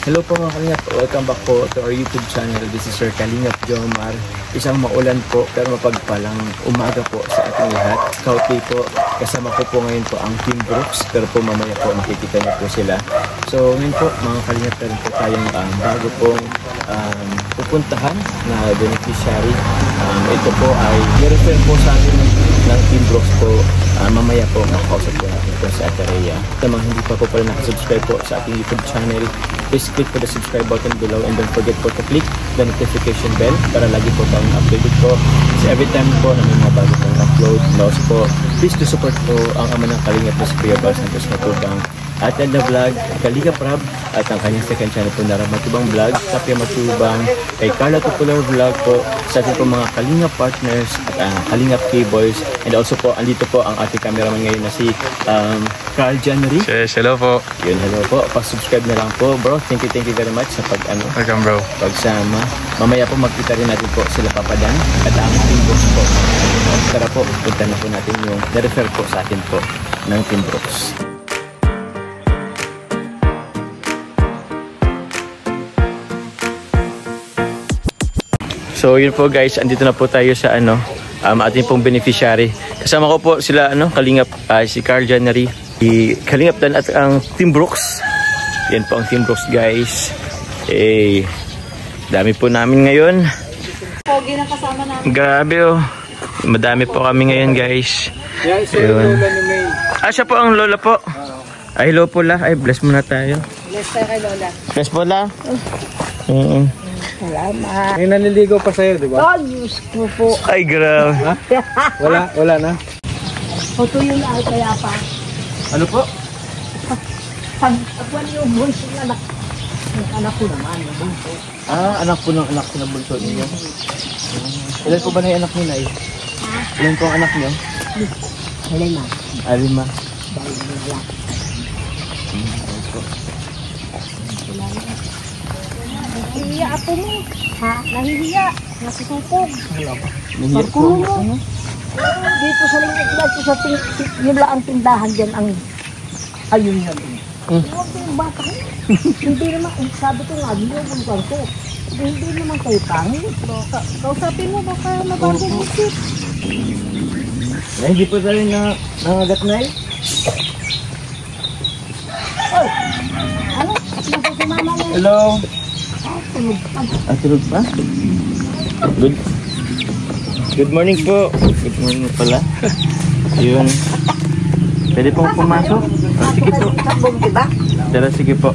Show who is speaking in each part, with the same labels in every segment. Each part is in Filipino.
Speaker 1: Hello po mga Kalingap, welcome back po to our YouTube channel. This is Sir Kalingap Jomar. Isang maulan po pero mapagpalang umaga po sa ating lahat. Kautli po, kasama ko po ngayon po ang Team Brooks, pero po mamaya po makikita niyo po sila. So ngayon po mga Kalingap, meron po tayong bago pong pupuntahan na beneficiary. Ito po ay i-refer po sa atin ng Team Brooks po. Mamaya po makakausap po natin po sa Aterea. Sa mga hindi pa po pala nakasubscribe po sa ating YouTube channel, please click po the subscribe button below and don't forget po to click the notification bell para lagi po tayong updated po. Kasi every time po na may mga bago pong upload, also po, please to support po ang ama ng Kalingap na si Kuya Bal Santos Matubang at the vlog, Kalingap Rab, at ang kanyang second channel po na Rab Matubang Vlog, Tapia Matubang, kay Carla Tupular Vlog po, sa ating po mga Kalingap partners at Kalingap K-Boys, and also po, andito po ang ating cameraman ngayon na si Carl January.
Speaker 2: Yes, hello po.
Speaker 1: Yun, hello po. Pa-subscribe na lang po, bro. Thank you very much sa
Speaker 2: welcome, bro.
Speaker 1: Pagsama. Mamaya po magkita rin natin po sila Papadan at ang Team Brooks po. Tara po, punta na po natin yung na-refer po sa atin po ng Team Brooks. So yun po guys, andito na po tayo sa ating pong beneficiary. Kasama ko po sila Kalingap, si Carl January, si Kalingap Dan at ang Team Brooks. Yan po ang Team Brooks guys. Dami po namin ngayon.
Speaker 3: Pogi na kasama namin.
Speaker 1: Grabe oh. Madami po kami ngayon guys. Yun. Siya po ang lola po. Ay hello po la. Ay bless muna tayo.
Speaker 3: Bless tayo kay lola.
Speaker 1: Bless po la.
Speaker 3: Salamat.
Speaker 2: May naliligaw pa sa'yo, di ba?
Speaker 3: Oh, Diyos ko po.
Speaker 1: Ay grabe.
Speaker 2: Wala na.
Speaker 3: Ito yung kaya pa.
Speaker 1: Ano po?
Speaker 3: Pag yung bunso ng anak. Yung anak ko naman, yung bunso.
Speaker 1: Anak po ng anak ko ng bunso ninyo. Ilan po ba na yung anak niyo, Nay? Ilan po ang anak niyo?
Speaker 3: Lima.
Speaker 1: Lima.
Speaker 3: Nahihiya ako mo. Ha? Nahihiya. Nasusupog.
Speaker 1: Nahiya po.
Speaker 3: Dito sa lingkod dito sa yung laang tindahan dyan ang ayun yan. Huwag yung bata. Hindi naman, sabi ko nga, yung ko. Hindi naman kayo pangit. Kausapin mo, baka nabagong isip.
Speaker 1: Hindi po tayo nangagat, Nay?
Speaker 3: Oy! Ano? Nasa si mama niya.
Speaker 1: Hello?
Speaker 3: Tulog pa.
Speaker 1: Tulog pa? Good morning po. Good morning pala. Yun. Pwede pong pumasok? Sige po. Tara, sige po.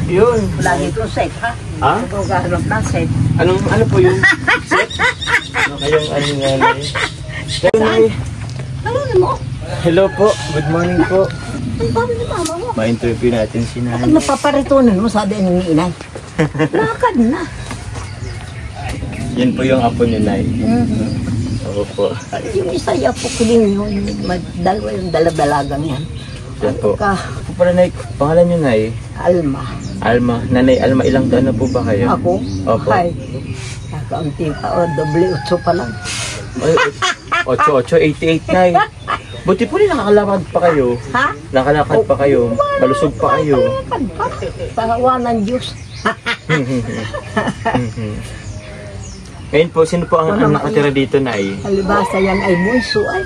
Speaker 1: Yun.
Speaker 3: Lagi ko set, ha?
Speaker 1: Ha?
Speaker 3: Ito gahanap na set.
Speaker 1: Ano po yun? Set? Kayong Nay? Nay.
Speaker 3: Ano mo?
Speaker 1: Hello po. Good morning po.
Speaker 3: Ang babi ni mama mo.
Speaker 1: Ma-interview natin si Nanay.
Speaker 3: Pag napaparitunan mo, sabi ang inay. Lakad na.
Speaker 1: Yan po yung apo ni Nay. Oo po.
Speaker 3: Yung isaya po kiling yun. Dalawa yung dalabalagang yan.
Speaker 1: Yan po.
Speaker 3: Ka,
Speaker 1: Ako pala, Nay. Pangalan niyo, Nay?
Speaker 3: Alma.
Speaker 1: Nanay Alma, ilang taon na po ba kayo?
Speaker 3: Ako?
Speaker 1: Opo.
Speaker 3: Ay. Kakaunti pa. O, doble 8 pa lang.
Speaker 1: Ay, 88, Nay. Buti po rin nakakalakad pa kayo.
Speaker 3: Ha?
Speaker 1: Nakalakad pa kayo. Malusog pa kayo.
Speaker 3: Lakad pa. Pahawa ng Diyos.
Speaker 1: Ngayon po, sino po ang nakatira dito, Nay?
Speaker 3: Alibasa yan ay bunso ay.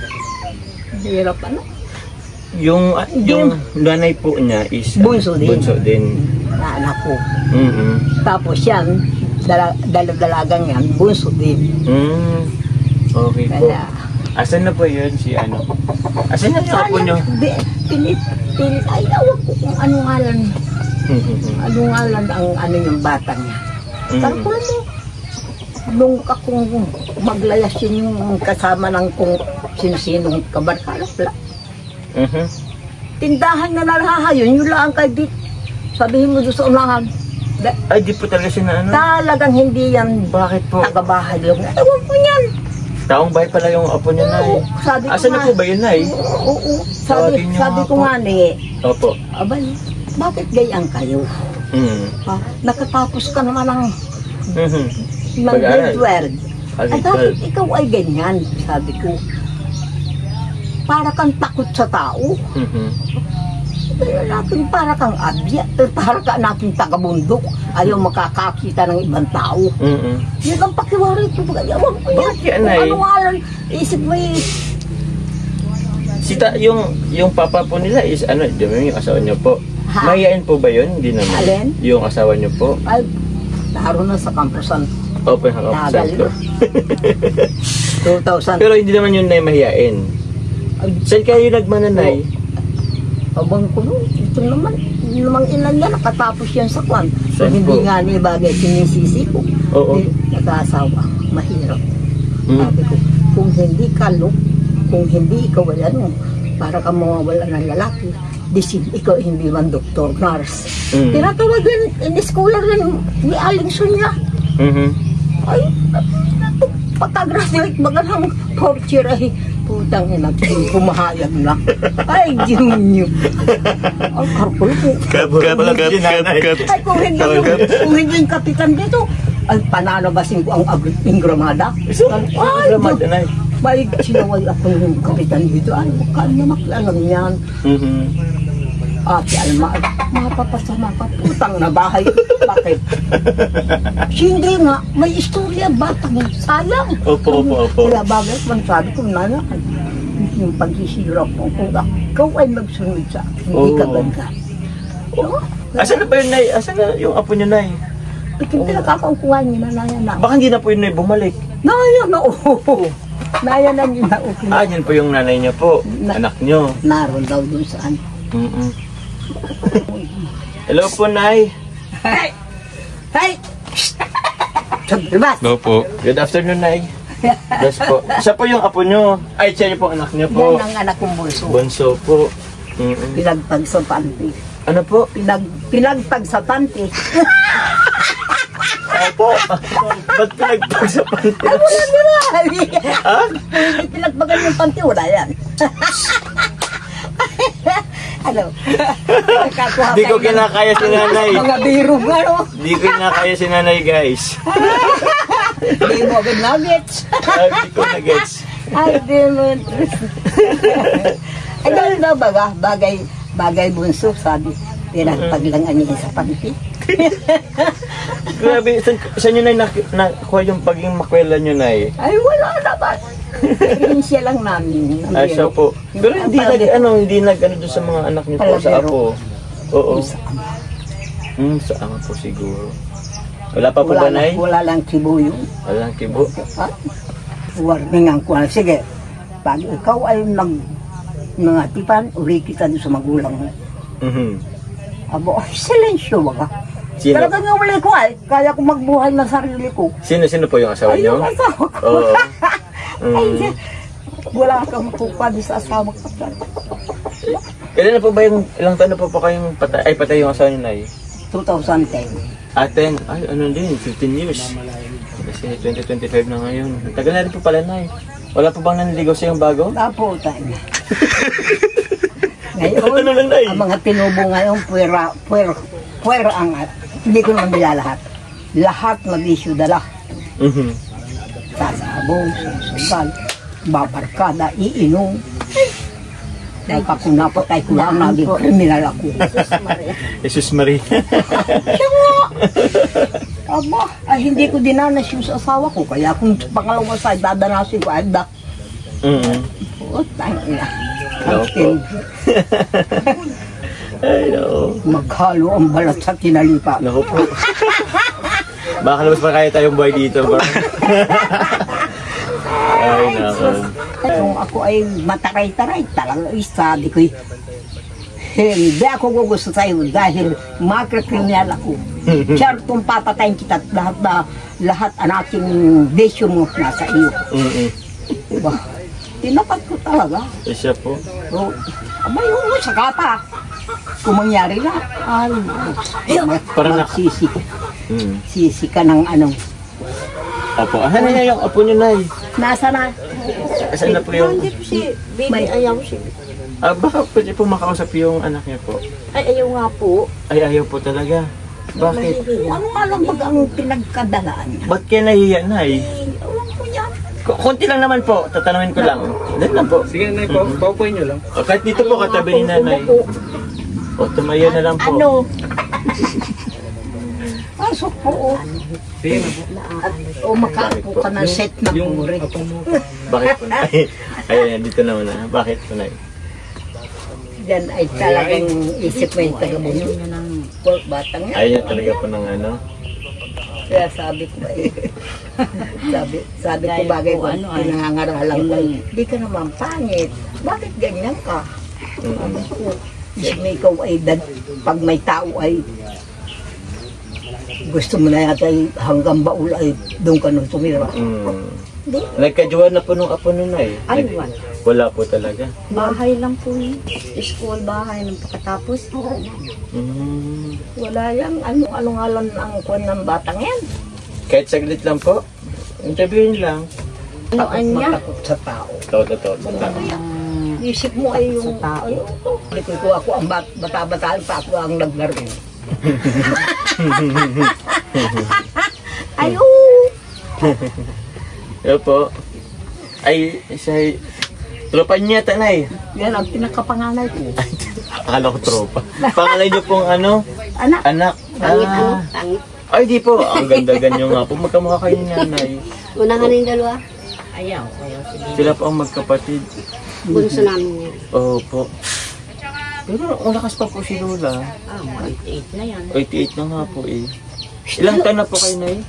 Speaker 3: Hirap ano?
Speaker 1: Yung nanay po niya is
Speaker 3: Bunso din.
Speaker 1: Bunso din.
Speaker 3: Na anak ko.
Speaker 1: Mm-hmm.
Speaker 3: Tapos yan, dalagang yan, bunso din.
Speaker 1: Okay po.
Speaker 3: Kaya,
Speaker 1: Asan na po yun si Asan na yung apo nyo?
Speaker 3: Pilit. Ay, awag ko kung ano ngalan. Ano ngalan ang yung bata niya. Tangkol mo. Nung akong maglayas yun yung kasama ng kung sino-sinong kabarkalap lang. Tindahan na nalahayon, yun lang kay Dick. Sabihin mo doon sa unahan.
Speaker 1: Ay, di po talaga siya na
Speaker 3: Talagang hindi yan.
Speaker 1: Bakit po?
Speaker 3: Tagabahay lang. Ewan ko yan.
Speaker 1: Taong bahay pala yung apo niya, Nay.
Speaker 3: Sabi ko
Speaker 1: Asan na po ba yun, Nay?
Speaker 3: Oo. Sabi ko nga ni,
Speaker 1: Opo.
Speaker 3: abay, bakit gayang kayo? Ha? Nakatapos ka naman ng grade 12. At bakit ikaw ay ganyan? Sabi ko. Para kang takot sa tao. Kaya natin para kang abya, para ka natin taga-bundok. Ayaw makakakita ng ibang tao. Yan ang pakiwari ko. Ayaw ko yan.
Speaker 1: Bakit yan, Nay?
Speaker 3: Ano nga lang, isip mo eh.
Speaker 1: Yung papa po nila is ano, di ba yung asawa niyo po?
Speaker 3: Ha?
Speaker 1: Mahihain po ba yun? Hindi naman.
Speaker 3: Alin?
Speaker 1: Yung asawa niyo po?
Speaker 3: Ay, naroon na sa kampusan.
Speaker 1: Open ang
Speaker 3: Tagal
Speaker 1: ko.
Speaker 3: 2,000.
Speaker 1: Pero hindi naman yun na mahihain.
Speaker 3: Ay,
Speaker 1: Saan kayo nagmananay?
Speaker 3: abang ko no, ito naman ilan yan, nakatapos yan sa kwan. So,
Speaker 1: Saan
Speaker 3: hindi
Speaker 1: po?
Speaker 3: nga ni bagay sinisisi ko.
Speaker 1: Oo.
Speaker 3: Nag-aasawa, mahirap.
Speaker 1: Mm.
Speaker 3: Sabi ko, kung hindi ka kung hindi ikaw ay ano, para ka mawawala ng lalaki, ikaw hindi man doktor, nurse.
Speaker 1: Mm.
Speaker 3: Tinatawagan, in-schooler rin ni Aling Sonia. Ay, pagka-graduate baga ng fourth year ay putang ina, pumahayag na. Ay, ginyo. Ang karpul ko. Ay, kung hindi yung kapitan dito, ay, pananabasin ko ang gramada. Ay,
Speaker 1: Gramada, Nay.
Speaker 3: may sinaway ako yung kapitan dito. Ay, huwag na makialam yan. Ate Alma, ay, mapapasama ka, putang na bahay. Bakit? Hindi nga, may istorya, batang yan. Sayang.
Speaker 1: Opo.
Speaker 3: Kaya bagay, man sabi ko, nana, yung pagsisirap mo, kung ikaw ay magsunod sa akin, hindi ka
Speaker 1: Oo.
Speaker 3: ganda. Oo.
Speaker 1: Asan na ba yun, Nay? Asan na yung apo niyo, Nay?
Speaker 3: Pinakakakuha niya na naya na.
Speaker 1: Baka hindi na po yun, Nay, bumalik.
Speaker 3: Naya na, oo. Naya na niya na, okay.
Speaker 1: Ah, yan po yung nanay niyo po. Anak niyo.
Speaker 3: Naroon daw dun saan.
Speaker 1: Hello po, Nay.
Speaker 3: Hey! Hey! Sabibas!
Speaker 2: Hello po.
Speaker 1: Good afternoon, Nay. Yes po. Siya po yung apo niyo. Ay, siya po anak niyo po.
Speaker 3: Yan ang anak kong bunso.
Speaker 1: Bunso po.
Speaker 3: Pinagpag sa panty.
Speaker 1: Ano po?
Speaker 3: Pinagpag sa panty.
Speaker 1: Opo. Ba't pinagpag sa panty?
Speaker 3: Ay, wala nila!
Speaker 1: Ha?
Speaker 3: Pinagpagan yung panty, wala yan. Ano?
Speaker 1: Di ko kinakaya si nanay.
Speaker 3: Mga biro nga, no?
Speaker 1: Di ko kinakaya si nanay, guys.
Speaker 3: Hindi mo agad nuggets.
Speaker 1: Di ko na gets.
Speaker 3: Ay, di mo. Ay, gano'n daw baga, bagay bunso, sabi. Pinagpaglangan niya sa panty.
Speaker 1: Grabe, saan nyo, Nay, nakuha yung paging makwela nyo, Nay?
Speaker 3: Ay, wala naman. Siya lang namin.
Speaker 1: Ay, siya po. Pero hindi nag doon sa mga anak niyo po, sa apo. Oo. Sa ama po siguro. Wala pa po ba, Nay?
Speaker 3: Wala lang kibo yun.
Speaker 1: Walang kibo.
Speaker 3: Warning ang kuwan. Sige, pag ikaw ay nangatipan, uli kita doon sa magulang mo. Abo, ay, silensyo ba ka?
Speaker 1: Sino?
Speaker 3: Talagang yung uli ko ay, kaya ko magbuhay ng sarili ko.
Speaker 1: Sino po yung asawa
Speaker 3: Ay,
Speaker 1: niyo?
Speaker 3: yung asawa ko.
Speaker 1: Oo.
Speaker 3: Ay, wala kang pupad sa asawa ko.
Speaker 1: Ilan na po ba ilang taon na po kayong patay yung asawa niyo, Nay?
Speaker 3: 2010.
Speaker 1: Aten, ay ano din, 15 years. Kasi 2025 na ngayon. Tagal na rin po pala, Nay. Wala po bang naniligaw sa yung bago?
Speaker 3: Tapo tayo.
Speaker 1: Ano lang, Nay?
Speaker 3: Ang mga tinubo ngayon, puwera ang hindi ko naman nila lahat. Lahat mag-issue dala. Sasabong, susugal, babarkada, iinom. Dahil pa kung napatay ko lang, naging kriminal ako.
Speaker 1: Jesus Maria.
Speaker 3: Siya nga! Aba, ay hindi ko dinanas yung sa asawa ko. Kaya kung pangalawa sa dadanasin ko, ay dak. Oh, tangina.
Speaker 1: Hello po. Ay, no.
Speaker 3: Maghalo ang balat sa tinalipa.
Speaker 1: Naku po. Baka labas pa kaya tayong buhay dito, bro. Ay, naku.
Speaker 3: Kung ako ay mataray-taray, talaga sabi ko, hindi ako gugusto sa'yo dahil makakriminal ako. Siyertong papatayin kita at lahat ang aking desyo mo nasa iyo. Diba? Tinapat ko talaga.
Speaker 1: Siya po.
Speaker 3: So, abay, oo, saka pa. Kung mangyari na,
Speaker 1: Parang
Speaker 3: sisi ka ng ano.
Speaker 1: Opo. Ano na yung apo niyo, Nay?
Speaker 3: Nasa na?
Speaker 1: Saan na po yung...
Speaker 3: May ayaw siya.
Speaker 1: Baka pwede po makausap yung anak niya po.
Speaker 3: Ay, ayaw nga po.
Speaker 1: Ay, ayaw po talaga. Bakit?
Speaker 3: Ano nga lang ba ang pinagkadalaan niya?
Speaker 1: Ba't kaya nahihiya, Nay?
Speaker 3: Ewan ko yan.
Speaker 1: Kunti lang naman po. Tatanungin ko lang. Dahil lang po.
Speaker 2: Sige, Nay, paupuin nyo lang.
Speaker 1: O, kahit dito po, katabi ni Nanay. O, tumayo na lang po.
Speaker 3: Ano? Pasok po. O makaupo ka ng set na puri.
Speaker 1: Bakit po, Nay? Ay, dito naman na. Bakit po, Nay?
Speaker 3: Yan ay talagang isip mo yung taga-bunyo ng batang yan.
Speaker 1: Ayaw niya talaga po ng ano?
Speaker 3: Kaya sabi ko eh. sabi ko bagay ko, pinangangaralan lang. Di ka naman pangit. Bakit ganyan ka? Sabi ko, may ikaw ay, pag may tao ay gusto mo na yata ay hanggang baul ay doon ka nung tumira.
Speaker 1: Nagkajuan na po nung apo nun, Nay?
Speaker 3: Ay, wala.
Speaker 1: Wala po talaga.
Speaker 4: Bahay lang po eh. School, bahay nang pagkatapos.
Speaker 3: Wala yan. Anong-along ang kuwan ng batang yan?
Speaker 1: Kahit saglit lang po. Interviewin lang.
Speaker 4: Ano niya?
Speaker 3: Matakot sa tao.
Speaker 1: Totoo.
Speaker 3: Isip mo ay yung tao. Ko ako ang bata-bata pa ako ang naglaro. Ayo!
Speaker 1: Yo po. Ay, isa tropa niya, Tanay.
Speaker 3: Yan ang pinakapanganay ko.
Speaker 1: Akala ko tropa. Pangalay niyo pong ano?
Speaker 3: Anak.
Speaker 1: Anak.
Speaker 4: Tangit ano? Tangit.
Speaker 1: Ay, di po. Ang ganda-ganda niyo nga po. Magkamukha kayo ni Nanay.
Speaker 4: Unahan yung dalawa.
Speaker 3: Ayaw.
Speaker 1: Sila po ang magkapatid.
Speaker 4: Bunso namin yan.
Speaker 1: Opo. Pero ang lakas pa po si Lola.
Speaker 4: 88 na yan.
Speaker 1: 88 na nga po eh. Ilang taon na po kayo, Nay?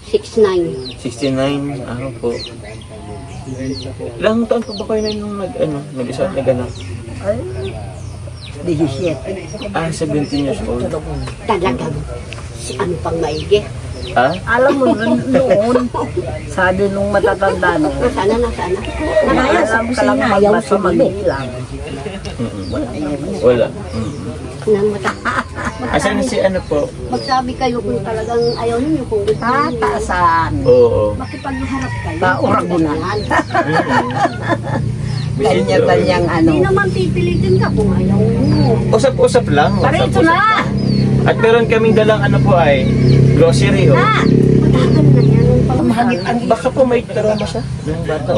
Speaker 4: 69.
Speaker 1: 69. Ano po. Ilang taon po ba kayo, Nay, nung nag-isa at nag-anak?
Speaker 3: Ay, 17.
Speaker 1: 17 years old.
Speaker 4: Talagang si ano pang maigi.
Speaker 1: Ha?
Speaker 3: Alam mo, noon, sabi nung matatanda nung,
Speaker 4: Nasaan na?
Speaker 3: alam ka lang magbasa magbilang.
Speaker 1: Wala.
Speaker 4: Namata.
Speaker 1: Asan na si ano po?
Speaker 4: Magsabi kayo kung talagang ayaw ninyo kung gusto ninyo.
Speaker 3: Taasan.
Speaker 1: Oo.
Speaker 4: Makipagharap kayo.
Speaker 3: Tauragunan.
Speaker 4: Yan.
Speaker 3: Kanya-kanyang ano.
Speaker 4: Hindi naman pipilitin ka kung ayaw mo.
Speaker 1: Usap-usap lang.
Speaker 3: Parito na!
Speaker 1: At meron kaming dalang ano po ay grocery oh.
Speaker 4: Matagal na yan. Nung
Speaker 3: Mahigit ang
Speaker 1: Baka po may trauma siya. Yung bata.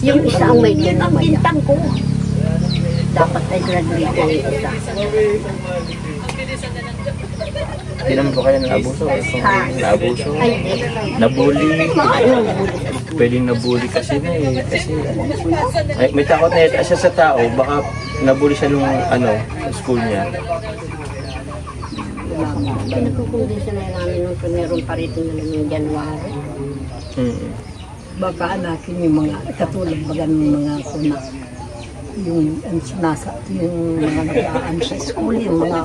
Speaker 4: yung isa ang may
Speaker 3: yun ang
Speaker 4: dinamaya.
Speaker 3: bintang ko.
Speaker 4: Dapat ay graduate yung isa.
Speaker 1: Hindi naman po kayo naabuso. Naabuso.
Speaker 4: Ay, hindi.
Speaker 1: Nabully. Pwedeng nabully kasi na eh. Kasi ay, may takot na yata siya sa tao. Baka nabully siya nung sa school niya.
Speaker 4: Pinagkukondisyon na namin nung meron pa rito na lang yung January.
Speaker 3: Baka anakin yung mga katulad baga ng mga kuna. Yung yung mga nag-aan sa school, yung mga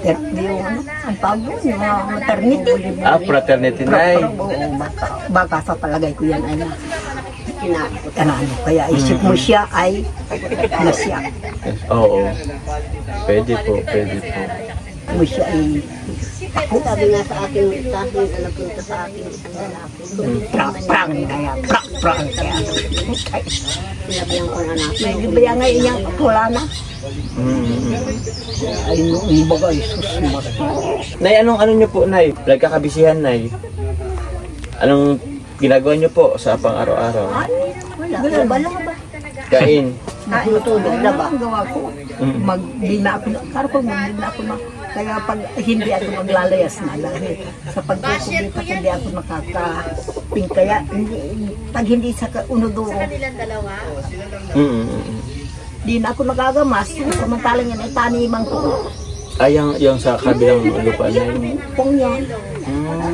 Speaker 3: ang tawag yun, yung mga maternity.
Speaker 1: Fraternity na eh.
Speaker 3: Baka sa palagay ko yan ay
Speaker 4: Kinakot.
Speaker 3: kaya isip mo siya ay nasya.
Speaker 1: Oo. Pwede po.
Speaker 3: Mo siya ay
Speaker 4: Sabi nga sa akin, napunta sa akin isang lalaki.
Speaker 3: prang kaya prang kaya.
Speaker 4: Sinabihan ko na natin.
Speaker 3: May gibaya ngayon yan, wala na. Ay, yung bagay, susmat.
Speaker 1: Nay, ano niyo po, Nay? Nagkakabisihan, Nay. Anong ginagawa niyo po sa pang-araw-araw?
Speaker 3: Wala ba lang ba?
Speaker 1: Kain.
Speaker 3: Natutulog na ba? Ang gawa ko, di na ako na. Kaya pag hindi ako maglalayas na dahil sa pagkukulit at hindi ako nakakaping. Kaya pag hindi sa unodoro, di na ako nagagamas. Samantalang yan ay taniman ko.
Speaker 1: Ay, yung sa kabilang lupa na yun.
Speaker 3: Pong yan.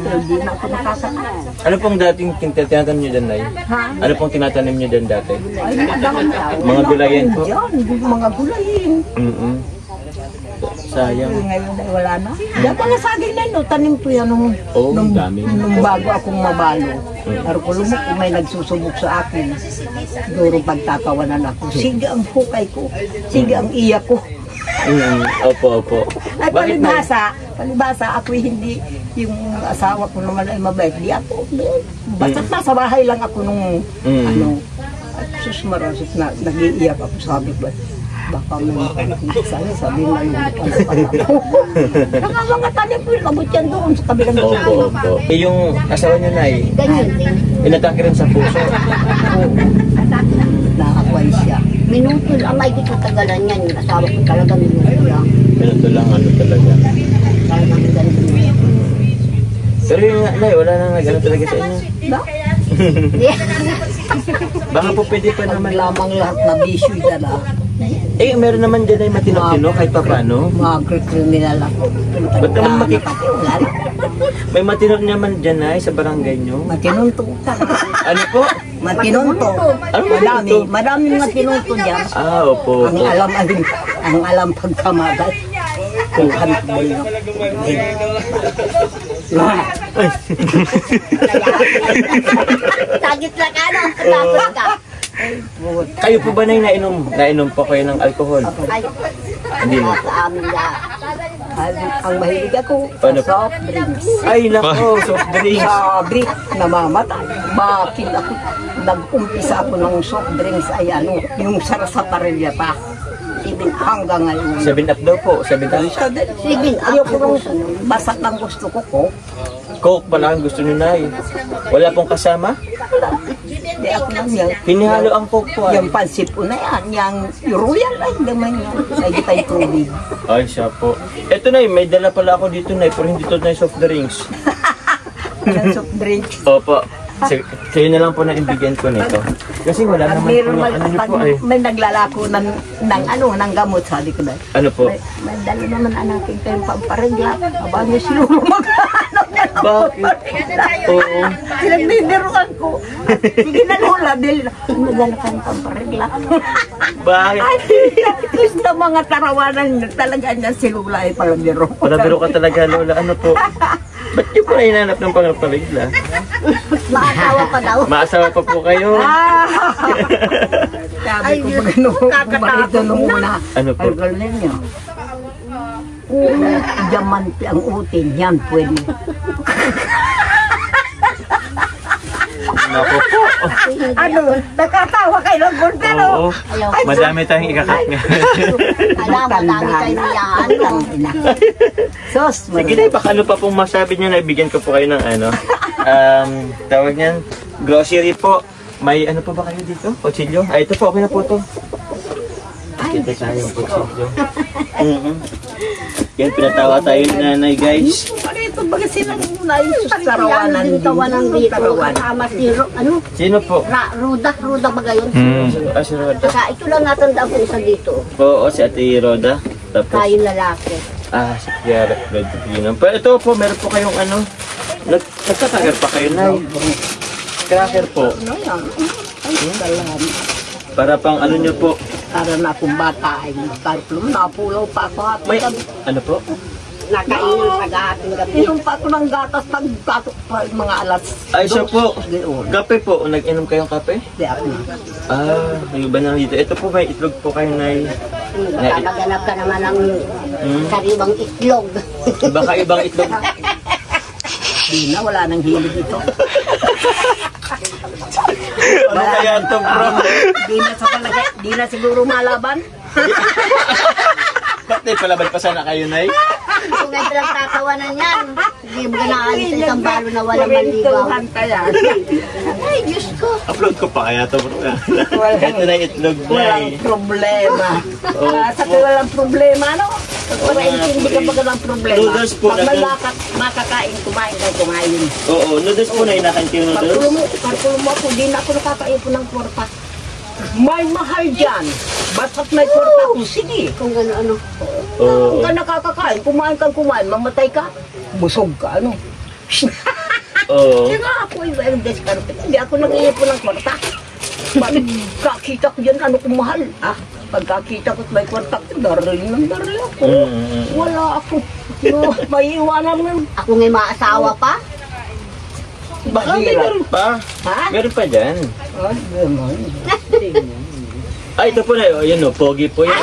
Speaker 3: Hindi na ako nakakataas.
Speaker 1: Ano pong dating tinatanim niyo dyan, Nay?
Speaker 3: Ha?
Speaker 1: Ano pong tinatanim niyo dyan dati?
Speaker 3: Ay, madami na.
Speaker 1: Mga gulayin po?
Speaker 3: Diyan, mga gulayin.
Speaker 1: Sayang.
Speaker 3: Ngayon ay wala na. Yan mga saging na no, tanim ko yan nung,
Speaker 1: Oo,
Speaker 3: nung,
Speaker 1: dami.
Speaker 3: nung bago akong mabalo. Pero kung lumok, may nagsusubok sa akin. Siguro pagtatawanan ako. Sige ang hukay ko. Sige ang iyak ko.
Speaker 1: Opo.
Speaker 3: Ay
Speaker 1: Bakit, Nay?
Speaker 3: palibasa ako hindi yung asawa ko naman ay mabait. Di ako. Basta't nasa bahay lang ako nung at sus marasit na nag-iiyak ako. Sabi ko, baka may sana sabi na yung mga tanim ko, kabot yan doon sa kabilang
Speaker 1: Opo. Eh, yung asawa niyo, Nay,
Speaker 4: Ganyan din.
Speaker 1: inatake rin sa puso.
Speaker 3: nakakuan siya.
Speaker 4: Minuto lang, ay di ko tagalan yan. Yung asawa ko talaga minuto lang.
Speaker 1: Ganito lang, ano talaga.
Speaker 4: Talagang ganito.
Speaker 1: Pero yung Nay, wala nang nag-ano talaga sa inyo.
Speaker 4: Ba?
Speaker 1: Baka po pwede pa naman.
Speaker 3: Lamang lahat na bisyo dala.
Speaker 1: Eh, meron naman dyan ay matino-tino kahit pa paano.
Speaker 3: Mga kriminal ako.
Speaker 1: Ba't naman
Speaker 3: Wala na.
Speaker 1: May matino naman dyan ay sa barangay nyo?
Speaker 3: Matinunto ka.
Speaker 1: Ano po?
Speaker 3: Matinunto.
Speaker 1: Ano
Speaker 3: Madami.
Speaker 1: matinunto?
Speaker 3: Maraming matinunto dyan.
Speaker 1: Ah, opo.
Speaker 3: Ang alam pagkamagal. Kung handball na.
Speaker 4: Sagit lang ano, tapos ka.
Speaker 1: Kayo po ba na nainom po kayo ng alcohol?
Speaker 4: Ay,
Speaker 1: Hindi mo.
Speaker 4: sa amin yan.
Speaker 3: Ang mahilig ako,
Speaker 1: Paano po?
Speaker 3: soft drinks.
Speaker 1: Ay, nako, soft drinks.
Speaker 3: Sabi, namamatay. Bakit ako, nag-umpisa ako ng soft drinks ay ano, yung sarsaparilla pa. Hanggang ngayon.
Speaker 1: 7 up daw po, 7 up.
Speaker 4: Sibin,
Speaker 3: Ayoko nung basak ang gusto ko.
Speaker 1: Coke pala ang gusto nyo na eh. Wala pong kasama?
Speaker 3: Hindi ako lang yan.
Speaker 1: Hinihalo ang Coke po ay.
Speaker 3: Yung pansip ko na yan, yung royal ay naman yan. Ay di tayo tubig.
Speaker 1: Ay, siya po. Eto na may dala pala ako dito na pero hindi to na soft drinks.
Speaker 3: Yung soft drinks.
Speaker 1: Opo. Kayo na lang po na ibigyan ko nito. Kasi wala naman po
Speaker 3: Meron
Speaker 1: yung ano nyo po ay.
Speaker 3: may naglalako ng gamot, sabi ko na.
Speaker 1: Ano po?
Speaker 3: May dala naman anakin kayong pamparegla. Aba niyo siguro mag-ano niya.
Speaker 1: Bakit? Oo.
Speaker 3: Pinagbibiruan ko. Sige na Lola, dili na. Nagdala ka ng pamparegla.
Speaker 1: Bakit?
Speaker 3: Ay, gusto mga tarawanan talaga niya si Lola ay palabiro.
Speaker 1: Palabiro ka talaga, Lola. Ano po? Ba't niyo po na hinanap ng pangapaligla?
Speaker 4: maasawa pa daw.
Speaker 1: Maasawa pa po kayo.
Speaker 3: Sabi ko pag ano, kumarito nung una.
Speaker 1: Ano po?
Speaker 3: Ay, galing niya. Kung diamante ang utin, yan pwede.
Speaker 1: Nako po.
Speaker 3: Ano, nakatawa kayo ng pero
Speaker 1: Oo. Madami tayong ikakat nga.
Speaker 4: Alam, madami kayo niyaan.
Speaker 3: Sos,
Speaker 1: Sige na, baka ano pa pong masabi niyo na ibigyan ko po kayo ng ano. Tawag niyan, grocery po. May ano pa ba kayo dito? Kutsilyo? Ay, ito po, okay na po ito. Kita tayo yung kutsilyo. Yan, pinatawa tayo ni nanay, guys.
Speaker 3: Ito ba kasi nang unay sarawanan din.
Speaker 4: Tawanan dito.
Speaker 3: Tarawan.
Speaker 4: Kasama si ano?
Speaker 1: Sino po?
Speaker 4: Ruda ba gayon?
Speaker 1: Ah, si Roda.
Speaker 4: Saka ito lang natandaan ko isa dito.
Speaker 1: Oo, si Ate Roda. Tapos,
Speaker 4: Kayong lalaki.
Speaker 1: si Kiara Rodriguez. Pero ito po, meron po kayong ano, nagtatagar pa kayo, Nay. Cracker po.
Speaker 3: Ano yan? Ay, salamat.
Speaker 1: Para pang ano nyo po.
Speaker 3: Para na akong bata ay nagkarplong, napulaw pa ako at
Speaker 1: May, ano po?
Speaker 4: Nakainin sa gating gabi.
Speaker 3: inom pa ako ng gatas pagkatok pa mga alas.
Speaker 1: Ay, siya po.
Speaker 3: Doon.
Speaker 1: Kape po. Nag-inom kayong kape?
Speaker 3: Di ako.
Speaker 1: Yung iba na dito. Ito po, may itlog po kayo, Nay.
Speaker 4: Nagkaganap ka naman ng sariwang itlog.
Speaker 1: Baka ibang itlog.
Speaker 3: Di na, wala nang hilig ito.
Speaker 1: Ano kaya ito, bro?
Speaker 3: Di na siguro malaban.
Speaker 1: Ba't na palaban pa sana kayo, Nay?
Speaker 4: Kung may pinagtatawanan yan, hindi mo naalis sa isang balo na walang maligaw.
Speaker 3: Kaya.
Speaker 4: Ay, Diyos ko.
Speaker 1: Upload ko pa kaya ito, bro. Ito na yung itlog, Nay.
Speaker 3: Walang problema.
Speaker 1: Oh,
Speaker 3: Sa walang problema, no? Wala hindi ka ba ng problema.
Speaker 1: Noodles po,
Speaker 3: Pag may
Speaker 1: natin.
Speaker 3: makakain, kumain kayo kumain.
Speaker 1: Oo, noodles po na inakain kayo noodles.
Speaker 3: Pagkulong mo ako, di na ako nakakaipon ng kwarta. May mahal dyan. Basta't may kwarta ko, sige.
Speaker 4: Kung ano-ano.
Speaker 1: Oo.
Speaker 3: Kung ka nakakakain, kumain kang kumain, mamatay ka. Busog ka, ano?
Speaker 1: Oo.
Speaker 3: Kaya nga ako iba yung descarpet. Hindi ako nag-iipon ng kwarta. Pagkakita ko dyan, ano kung mahal. Pagkakita ko't may kwarta ko, darling ng darling ako. Wala ako. No, may iwanan mo.
Speaker 4: Ako ngay maasawa pa.
Speaker 3: Baka
Speaker 1: Meron pa.
Speaker 3: Ha?
Speaker 1: Meron pa dyan.
Speaker 3: Ay, naman.
Speaker 1: Ay, ito po na. Yan o, pogi po yan.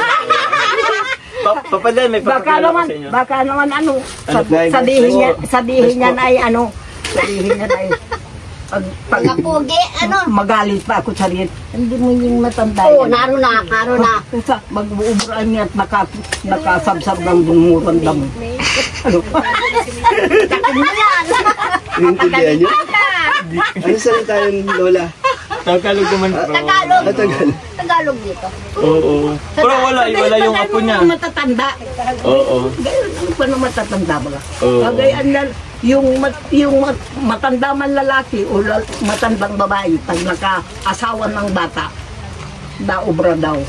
Speaker 1: Papadal, may papakilala ko sa inyo.
Speaker 3: Baka naman ano,
Speaker 1: Ano ba?
Speaker 3: sabihin niya na ay ano, sabihin niya na ay, pag
Speaker 4: Mga pugi, ano?
Speaker 3: magalit pa ako sa rin, hindi mo yung matanda
Speaker 4: Oo,
Speaker 3: yan.
Speaker 4: naro na.
Speaker 3: Mag-uuburan niya at nakasabsab ng bumurang damo. Ano?
Speaker 4: Ano yan?
Speaker 5: Intindihan niyo? Ano salita yung Lola?
Speaker 1: Tagalog naman bro.
Speaker 4: Tagalog. Tagalog dito.
Speaker 1: Oo. Pero wala yung apo niya.
Speaker 3: Matatanda.
Speaker 1: Oo.
Speaker 3: Gayun, ano pa nung matatanda ba?
Speaker 1: Oo.
Speaker 3: Kagayan na, matanda man lalaki o matandang babae, pag naka-asawa ng bata, naubra daw.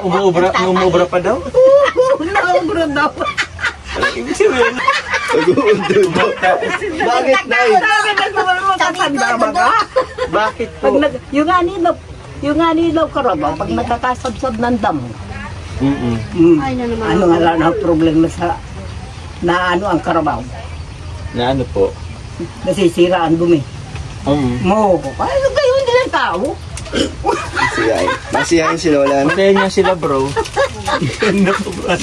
Speaker 1: Umuubra pa daw?
Speaker 3: Naubra daw.
Speaker 1: Ibig sabihin.
Speaker 2: Bakit, Nay?
Speaker 3: Matatanda ba ka?
Speaker 1: Bakit
Speaker 3: Pag
Speaker 1: po?
Speaker 3: yung ani daw karaba, pag nakakasabsab ng damo,
Speaker 4: Ay na naman.
Speaker 3: ano nga lang ang problema sa na ano ang karabaw,
Speaker 1: Na ano po?
Speaker 3: nasisira ang dumi. Mo, ay kayo hindi ng tao.
Speaker 2: Masiyahin sila, wala na.
Speaker 1: Masaya niya sila bro. Ano po ba?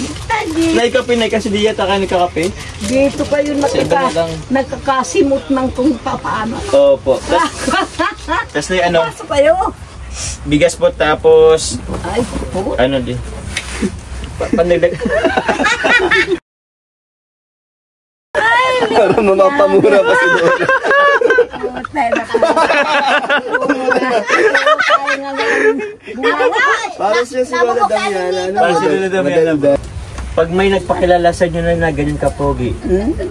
Speaker 1: Naikape na kasi di yata ka nagkakape?
Speaker 3: Dito kayo
Speaker 1: Sa iba na lang.
Speaker 3: nagkakasimot ng kung paano.
Speaker 1: Opo. Tapos na yung ano,
Speaker 3: Pasok kayo.
Speaker 1: bigas po tapos
Speaker 3: Ay, po.
Speaker 1: ano di? Panagdag.
Speaker 2: Para mamapamura pa si Dora. Para siya si Lola Damiana.
Speaker 1: Para si Lola Damiana. Pag may nagpakilala sa inyo na ganyan ka pogi,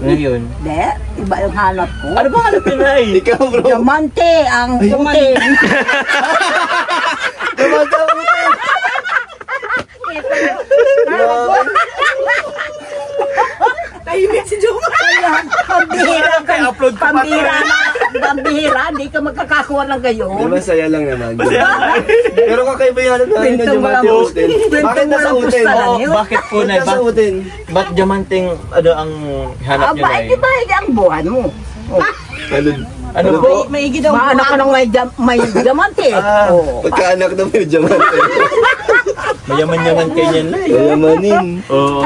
Speaker 1: ngayon,
Speaker 3: Hindi, iba yung hanap ko.
Speaker 1: ano ba hanap yun ay?
Speaker 2: Ikaw, bro.
Speaker 3: Diamante ang puti.
Speaker 4: Tahimik si Joma.
Speaker 3: Pambihira ka.
Speaker 1: upload ko pa to.
Speaker 3: Pambihira, hindi ka magkakakuha ng
Speaker 2: Di
Speaker 3: gayon.
Speaker 2: masaya lang naman. Pero kakaiba yung hanap namin na
Speaker 3: Kwento mo lang
Speaker 2: Diamante
Speaker 3: po.
Speaker 2: Hotel.
Speaker 3: Kwento
Speaker 2: Bakit
Speaker 3: mo
Speaker 2: nasa
Speaker 3: lang po
Speaker 2: hotel?
Speaker 3: sa
Speaker 2: Oo,
Speaker 3: langit.
Speaker 1: Bakit po na?
Speaker 2: Nasa hotel.
Speaker 1: Ba't diamanting ano ang hanap nyo
Speaker 3: Aba,
Speaker 1: na
Speaker 3: hindi ba hindi ang buwan mo?
Speaker 1: Ano po?
Speaker 4: Maigi daw.
Speaker 3: Maanak ka ng may diamante.
Speaker 1: Ah.
Speaker 3: Oo.
Speaker 2: Pagkaanak na may Diamante.
Speaker 1: Mayaman-yaman kayo niyan na
Speaker 2: Kayamanin.
Speaker 1: Oo.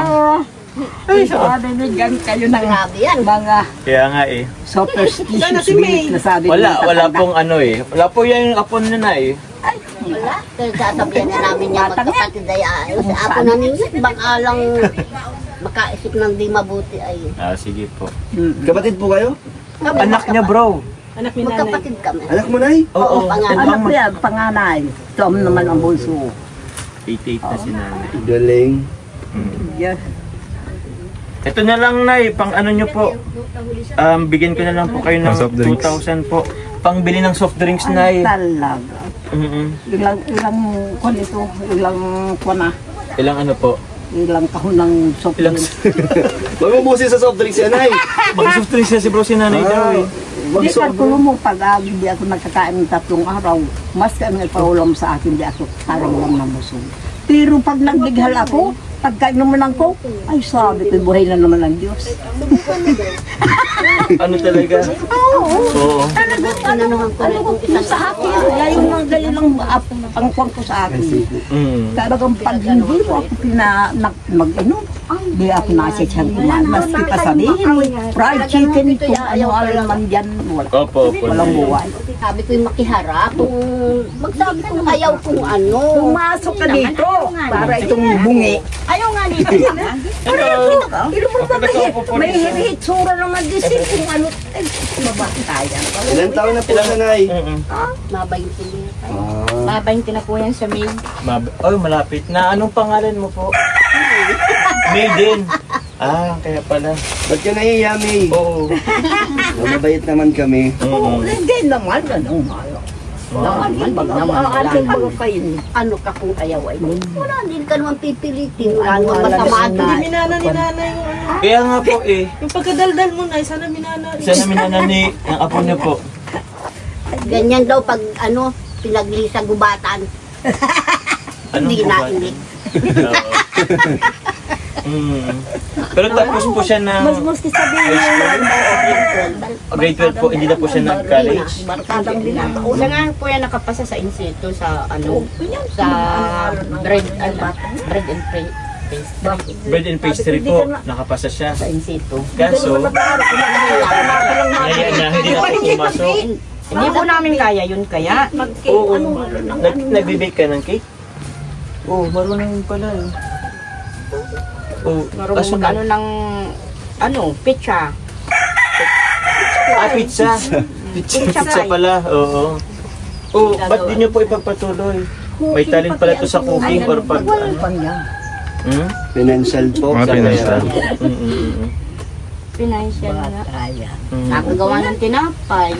Speaker 3: Ay, binigyan kayo ng
Speaker 4: Grabe yan.
Speaker 3: mga
Speaker 1: Kaya nga eh.
Speaker 3: superstitious belief na sabi
Speaker 1: Wala
Speaker 3: ng
Speaker 1: wala
Speaker 3: tatanda.
Speaker 1: pong ano eh. Wala po yung apon na na eh.
Speaker 3: Ay,
Speaker 4: Wala. Kaya sasabihan na namin niya magkapatid ay ayos. Ako na ninyo. Baka lang makaisip ng di mabuti ay.
Speaker 1: Ah, sige po.
Speaker 2: Kapatid po kayo?
Speaker 1: Anak niya bro.
Speaker 4: Magkapatid kami.
Speaker 2: Anak mo, Nay?
Speaker 1: Oo.
Speaker 3: Ano po yan? Panganay. Tom naman ang bunso.
Speaker 1: 88 na si nanay.
Speaker 2: Galing.
Speaker 3: Yes.
Speaker 1: Ito na lang na pang ano nyo po. Bigyan ko na lang po kayo ng
Speaker 2: Soft drinks.
Speaker 1: 2,000 po. Pangbili ng soft drinks na
Speaker 3: Ay, talaga. Ilang kwan ito, ilang kwan na,
Speaker 1: Ilang ano po?
Speaker 3: ilang kahon ng soft
Speaker 1: Ilang
Speaker 3: drinks.
Speaker 2: Huwag mo busin sa soft drinks yan, Nay.
Speaker 1: mag-soft drinks na si bro si nanay daw eh.
Speaker 3: Hindi kalkulo mo, pag hindi ako nagkakain ng 3 araw, mas kami paulam sa akin, di ako parang lang namusog. Pero pag nagdighal ako, pagkain naman ko, ay sabi ko, buhay na naman ang Diyos.
Speaker 1: Ano talaga? Oo.
Speaker 4: Inanuhan ko na itong isang
Speaker 3: Sa akin, gayon lang, gayon lang ang kwan ko sa akin. Talagang pag hindi mo ako mag-inom, di ako nasisang kumain. Maski pa sabihin mo, fried chicken, kung ano-ano man dyan,
Speaker 1: Opo, opo.
Speaker 3: walang buhay.
Speaker 4: sabi ko yung makiharap. Kung magsabi kung ayaw kung ano.
Speaker 3: Pumasok ka dito para itong bungi.
Speaker 4: Ayaw nga dito.
Speaker 3: Pero may hitsura naman din kung ano, mabatayan.
Speaker 2: Ilan taon na po siya, Nay?
Speaker 4: Mabayin sila.
Speaker 5: Babayin na po yan sa mail.
Speaker 1: Oh, malapit na. Anong pangalan mo po? Maiden. Ah, kaya pala.
Speaker 2: Ba't ka nahiya, May?
Speaker 1: Oo.
Speaker 2: Mabait naman kami.
Speaker 3: Hindi naman, ganun malo. Naman, ating mga kayo.
Speaker 4: Ano ka kung ayaw ay wala, hindi ka naman pipilitin. Wala naman masama doon.
Speaker 5: Minana ni nanay yung ano.
Speaker 1: Kaya nga po eh.
Speaker 5: Yung pagkadaldal mo na, sana minana.
Speaker 1: Isa namin na ni ang apo niyo po.
Speaker 4: Ganyan daw pag ano, pinagli sa gubatan. Hindi na
Speaker 1: po ba?
Speaker 4: hindi.
Speaker 1: Oo. Pero tapos po siya ng
Speaker 3: Maski sabihin
Speaker 1: grade 12 po, hindi na po siya nag-college.
Speaker 3: barkadang linataon.
Speaker 5: Siya nga po yan nakapasa sa inseto sa ano, sa bread and pastry.
Speaker 1: Bread and pastry po, nakapasa siya.
Speaker 5: Sa inseto.
Speaker 1: Kaso, ngayon na hindi na po pumasok.
Speaker 5: Hindi po namin kaya yun kaya.
Speaker 1: Oo, nag-bake ka ng cake? Oo, marunong pala eh. Oh,
Speaker 5: Marunong mag-ano ng ano, pizza.
Speaker 1: pizza. Pizza pala, oo. Oh, ba't di nyo po ipagpatuloy? May talent pala to sa cooking or pag... Hmm?
Speaker 2: Financial po.
Speaker 6: Mga
Speaker 2: sa
Speaker 6: financial.
Speaker 2: pera.
Speaker 5: Financial na.
Speaker 1: Mm.
Speaker 5: Nakagawa ng tinapay.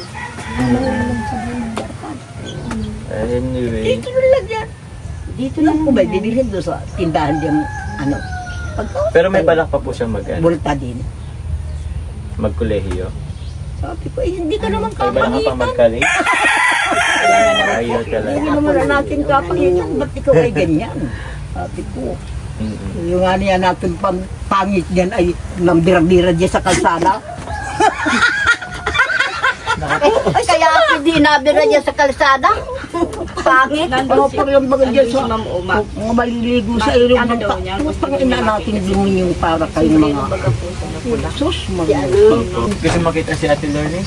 Speaker 1: Anyway.
Speaker 5: Dito na
Speaker 3: Kung may bibilhin doon sa tindahan yung ano,
Speaker 1: Pero may balak pa po siya
Speaker 3: bulta din.
Speaker 1: magkolehiyo.
Speaker 3: Sabi ko, hindi ka naman
Speaker 1: May balak ka pa magkaling? Ayaw
Speaker 3: Hindi
Speaker 1: talaga.
Speaker 3: naman na natin kapangitan, ba't ikaw ay ganyan? Sabi ko,
Speaker 1: Mm-mm.
Speaker 3: yung nga niya natin pangit niyan ay nambira-bira diyan sa kalsada.
Speaker 4: Ay, kaya ako di nabira niya sa kalsada. Pangit.
Speaker 3: Ano pa yung mga diyan sa
Speaker 5: Ma'am Uma.
Speaker 3: mga maliligo sa ilong
Speaker 5: Ano
Speaker 3: ng
Speaker 5: daw niya? Gusto
Speaker 3: pang ina natin lumin yung para kayong mga sus, mga
Speaker 1: Opo. Gusto makita si Ate Lorny?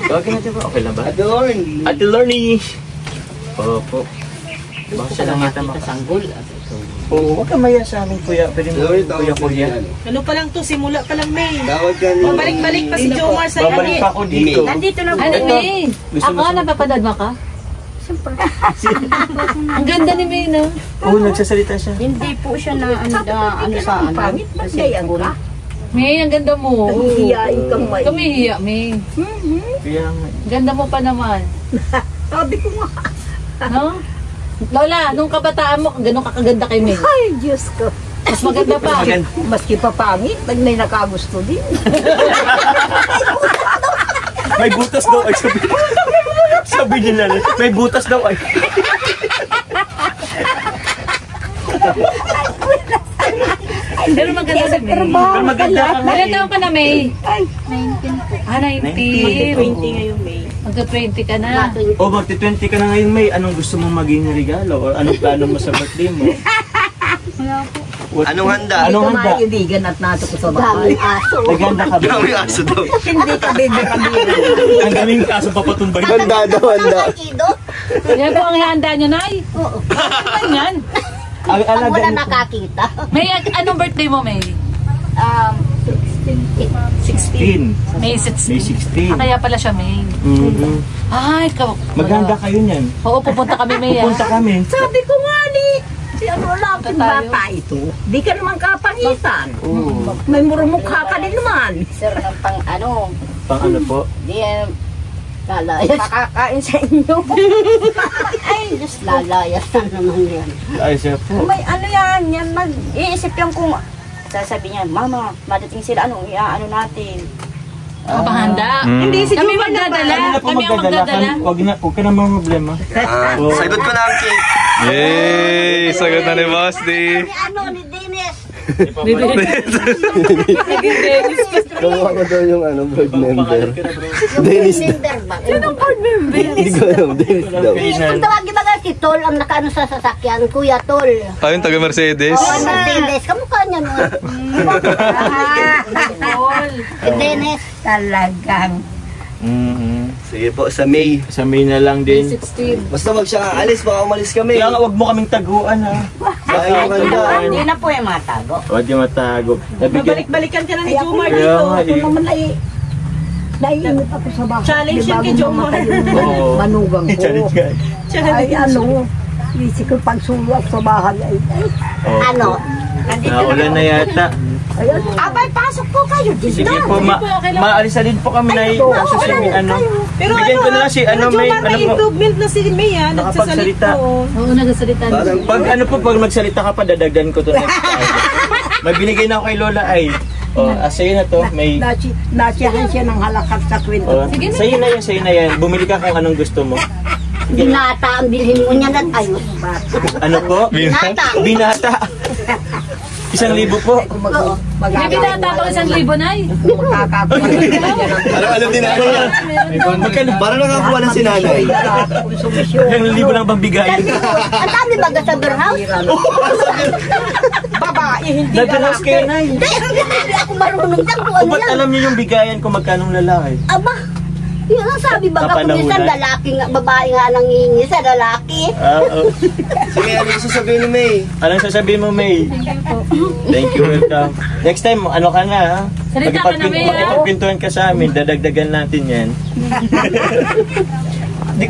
Speaker 1: Okay natin ba? Okay lang ba?
Speaker 2: Adorn.
Speaker 1: Ate Lorny! Opo. Baka siya lang kita
Speaker 5: Sanggol.
Speaker 1: Oo, huwag ka maya sa amin, kuya. Pwede mo
Speaker 2: Lorny,
Speaker 1: kuya, kuya.
Speaker 7: Ano pa lang to, simula pa lang May.
Speaker 2: Tawag ka ni...
Speaker 7: Balik-balik pa si Jomar sa
Speaker 1: Babalik pa ako dito.
Speaker 5: Nandito na
Speaker 8: Ano, May?
Speaker 1: Gusto
Speaker 8: Ako,
Speaker 1: mo-
Speaker 8: napapanood mo ka? Ang ganda ni May, no?
Speaker 1: Oo, nagsasalita siya.
Speaker 5: Hindi po siya na ano sa ano.
Speaker 3: pangit na kaya ka.
Speaker 8: May, ang ganda mo.
Speaker 3: Hiyain kang may.
Speaker 8: Kumihiya, May.
Speaker 1: Kaya nga.
Speaker 8: Ganda mo pa naman.
Speaker 3: Sabi ko nga,
Speaker 8: No? Lola, nung kabataan mo, ganun kakaganda kay May.
Speaker 3: ay Diyos ko.
Speaker 8: Mas maganda pa.
Speaker 3: Maski pa pangit, may nakagusto din.
Speaker 1: May butas daw ay sabi. Sabi niya na, may butas daw ay.
Speaker 8: Pero maganda si May.
Speaker 1: Pero maganda ka nga
Speaker 8: Ilan
Speaker 1: eh.
Speaker 8: taon ka na, May? 19 Ah, 19.
Speaker 7: 20 ngayong May.
Speaker 8: Magka-20 ka na.
Speaker 1: O magti-20 ka na ngayon, May. Anong gusto mong maging regalo? Or anong plano mo sa birthday mo? What?
Speaker 2: Anong handa?
Speaker 1: Anong
Speaker 3: Ito
Speaker 1: handa?
Speaker 3: maibigan at nato ko sa bahay.
Speaker 4: Daming aso.
Speaker 1: Naganda ka ba?
Speaker 2: Dami aso daw.
Speaker 3: Hindi ka bibig-bibig.
Speaker 1: Ang daming kaso papatumbay.
Speaker 2: Handa daw, handa.
Speaker 4: Kido.
Speaker 8: Yan po ang ihanda nyo, Nay.
Speaker 4: Oo.
Speaker 8: Ano yan?
Speaker 1: Ang
Speaker 4: Pag
Speaker 1: alaga
Speaker 4: wala
Speaker 1: mo.
Speaker 4: nakakita.
Speaker 8: May, anong birthday mo, May?
Speaker 1: 16.
Speaker 8: May 16.
Speaker 1: May 16.
Speaker 8: Ah, kaya pala siya, May.
Speaker 1: Mhm.
Speaker 8: Ay,
Speaker 1: Maghanda kayo niyan.
Speaker 8: Oo, pupunta kami, May.
Speaker 1: Pupunta kami.
Speaker 3: Sabi ko nga ni, si ano lang,
Speaker 8: Punta
Speaker 3: yung
Speaker 8: tayo.
Speaker 3: bata ito. Di ka naman kapangitan.
Speaker 1: Oo.
Speaker 3: May murumukha ka din naman.
Speaker 5: Sir ng pang ano.
Speaker 1: Pang ano po?
Speaker 5: Di
Speaker 4: Lalayas.
Speaker 5: makakain sa inyo.
Speaker 4: Ay, Diyos, lalayas na naman yan.
Speaker 1: Ay, siya po.
Speaker 5: May ano yan mag-iisip yan kung sasabi niya, Mama, madating sila, anong iaano natin?
Speaker 8: Papahanda.
Speaker 7: Hindi, si
Speaker 8: Kami
Speaker 7: Jomar na
Speaker 8: magdadala.
Speaker 1: Kami na po
Speaker 8: Kami ang magdadala.
Speaker 1: Huwag ka na mga problema. Oo.
Speaker 2: Sagot ko na ang cake.
Speaker 6: Yay! Sagot na ni Boss D.
Speaker 4: Ni ano, ni Dennis.
Speaker 2: Kamuha ko daw yung ano, board member.
Speaker 4: Yung
Speaker 2: Dennis
Speaker 4: member ba?
Speaker 2: Hindi ko alam, Dennis daw.
Speaker 4: Kung tawagin ba si Tol ang nakaano sa sasakyan, Kuya Tol.
Speaker 6: Ayun, taga Mercedes.
Speaker 4: Oo, Dennis. Kamukha niya nun. Si Dennis.
Speaker 3: Talagang.
Speaker 1: Mhm.
Speaker 2: Sige po, sa May.
Speaker 1: Sa May na lang din.
Speaker 8: 16.
Speaker 2: Basta wag siya aalis, baka umalis kami.
Speaker 1: Kaya nga, huwag mo kaming taguan ha.
Speaker 2: Ayaw ka na.
Speaker 5: Hindi na po yung matago.
Speaker 1: Huwag yung matago. Nabigyan.
Speaker 7: Babalik-balikan ka na ni
Speaker 3: Ay, ako
Speaker 7: Jomar
Speaker 1: Kaya
Speaker 7: dito.
Speaker 1: nga
Speaker 3: Ako
Speaker 1: eh.
Speaker 3: naman ay naiinit ako sa bahay.
Speaker 7: Challenge
Speaker 3: Di
Speaker 7: yan
Speaker 3: bago
Speaker 7: kay Jomar.
Speaker 3: mamatay yung
Speaker 1: Oo.
Speaker 3: manugang ko.
Speaker 1: Challenge ka.
Speaker 3: Ay ano, isip ko pag sulok sa bahay ay
Speaker 1: Oh.
Speaker 4: Ano?
Speaker 1: Naulan na yata.
Speaker 3: ayun.
Speaker 4: Abay, pasok po kayo dito.
Speaker 1: Sige po, maalis na din po kami na kaso si may ano.
Speaker 7: Pero
Speaker 1: Bigyan ko na lang si ano may
Speaker 7: Jomar, may
Speaker 1: ano po.
Speaker 7: improvement na si May ha.
Speaker 1: Nakapagsalita.
Speaker 7: Nagsasalita. Oo.
Speaker 8: Oo, nagsasalita na.
Speaker 2: Parang
Speaker 1: Pag ano po, pag magsalita ka pa, dadagdan ko to next time. May binigay na ako kay Lola ay. Oh, sa'yo na to. May...
Speaker 3: Nasiyahan siya ng halakat sa kwento.
Speaker 1: Oh, sa'yo na yan, sa'yo na yan. Bumili ka kung anong gusto mo.
Speaker 4: Binata ang bilhin mo niyan at ayos.
Speaker 1: Ano po?
Speaker 4: Binata.
Speaker 1: Binata. 1,000 po.
Speaker 4: Oo.
Speaker 8: May binata pang 1,000, Nay.
Speaker 2: alam din ako.
Speaker 1: Magkano?
Speaker 2: Parang nakakuha ng si nanay.
Speaker 1: 1,000 lang bang bigayin?
Speaker 4: Ang dami ba sa beer house?
Speaker 7: Babae, hindi
Speaker 1: Nag-house kayo na
Speaker 4: Hindi ako marunong yan kung
Speaker 1: O
Speaker 4: ano
Speaker 1: ba't
Speaker 4: yan.
Speaker 1: alam niyo yung bigayan kung magkanong lalaki?
Speaker 4: Aba, Yun ang sabi baga kung
Speaker 2: Kapanahunan.
Speaker 4: minsan lalaki nga, babae nga nangingi sa lalaki.
Speaker 2: Sige, ano yung sasabihin ni May? Anong sasabihin mo, May? Thank you, welcome. Next time, ano ka na, ha?
Speaker 8: Salita ka na, May, ah.
Speaker 2: Makipagpintuhan ka sa amin, dadagdagan natin yan.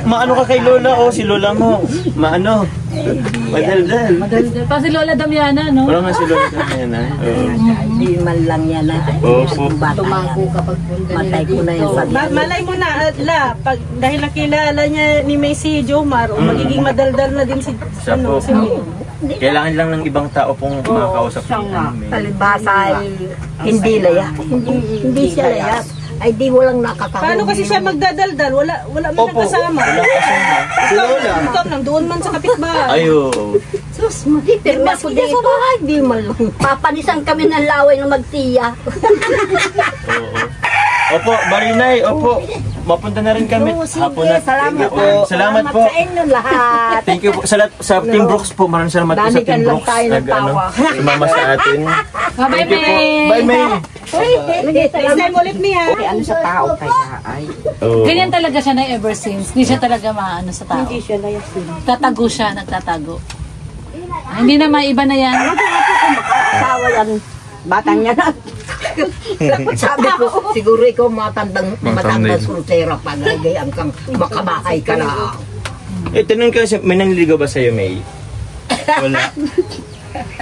Speaker 2: Maano ka kay Lola, si Lola mo. Maano? Madaldal.
Speaker 8: Madaldal. Pa si Lola Damiana, no?
Speaker 2: Wala nga si Lola namin, ha?
Speaker 3: Hindi man lang yan na.
Speaker 2: Opo.
Speaker 3: Tumago kapag matay ko na yung pag
Speaker 7: Malay mo na, pag, dahil nakilala niya ni May si Jomar, magiging madaldal na din si,
Speaker 2: Siya po.
Speaker 7: si May.
Speaker 2: Kailangan lang ng ibang tao pong makakausap niya.
Speaker 3: palibasa ay hindi layas. Hindi siya layas. Ay di walang nakakahuli.
Speaker 7: Paano kasi siya magdadaldal? Wala man
Speaker 2: Opo.
Speaker 7: kasama.
Speaker 2: Wala kasama. Si Lola.
Speaker 7: Ikaw nandoon man sa kapitbahay.
Speaker 2: Ayo.
Speaker 3: Sus, pero
Speaker 4: Mas
Speaker 3: ako dito sa bahay, di man lang.
Speaker 4: Papanisan kami ng laway ng magtiya.
Speaker 2: Oo. Opo, Marinay, opo. Mapunta na rin kami. Hapon na.
Speaker 3: Salamat po.
Speaker 2: Salamat po.
Speaker 3: sa inyo lahat.
Speaker 2: Thank you po. Sa Team Brooks po. Maraming salamat po sa
Speaker 3: Dalikan
Speaker 2: Team
Speaker 3: lang
Speaker 2: Brooks.
Speaker 3: tayo ng tawa.
Speaker 2: Sumama sa atin.
Speaker 8: Bye,
Speaker 2: Thank you po.
Speaker 8: May.
Speaker 2: Bye, May.
Speaker 7: Next time ulit niya.
Speaker 3: Ano sa tao kaya ay.
Speaker 2: Oo.
Speaker 8: Ganyan talaga siya na ever since. Hindi siya talaga maano sa tao.
Speaker 7: Hindi siya layas din.
Speaker 8: Tatago siya, nagtatago. Hindi na maiba na yan.
Speaker 3: Asawa yan. Batang yan. Sabi ko, siguro ikaw matandang sultera pa. Gayaan kang makabahay ka na.
Speaker 2: Tanong ka, may nanliligaw ba sa'yo, May? Wala.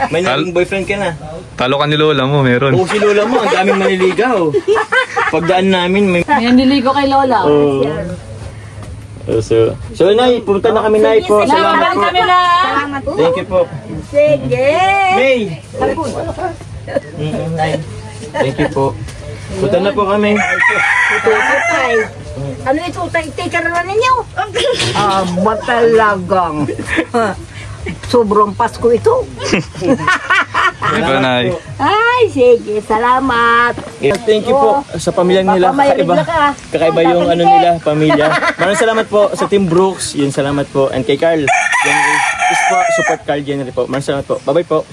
Speaker 2: May naging boyfriend ka na.
Speaker 6: Talo ka ni Lola mo, meron.
Speaker 2: Oo, si Lola mo, ang daming manliligaw. Pagdaan namin, may...
Speaker 8: May niligo kay Lola.
Speaker 2: Oo. So, Nay, pumunta na kami, Nay po. Salamat
Speaker 8: Salamat
Speaker 2: po.
Speaker 8: kami na.
Speaker 2: Thank you po.
Speaker 3: Sige.
Speaker 2: May! Nay. Thank you po. Punta na po kami.
Speaker 3: Tutay. Ano ito? Take na ninyo? Talagang. Sobrang Pasko ito.
Speaker 6: Ito, Nay.
Speaker 3: Ay, sige. Salamat.
Speaker 2: Thank you po sa pamilyang nila. Kakaiba. Kakaiba yung ano nila, pamilya. Maraming salamat po sa Team Brooks. Yun, salamat po. And kay Carl Jenry. Please po, support Carl Jenry po. Maraming salamat po. Bye-bye po.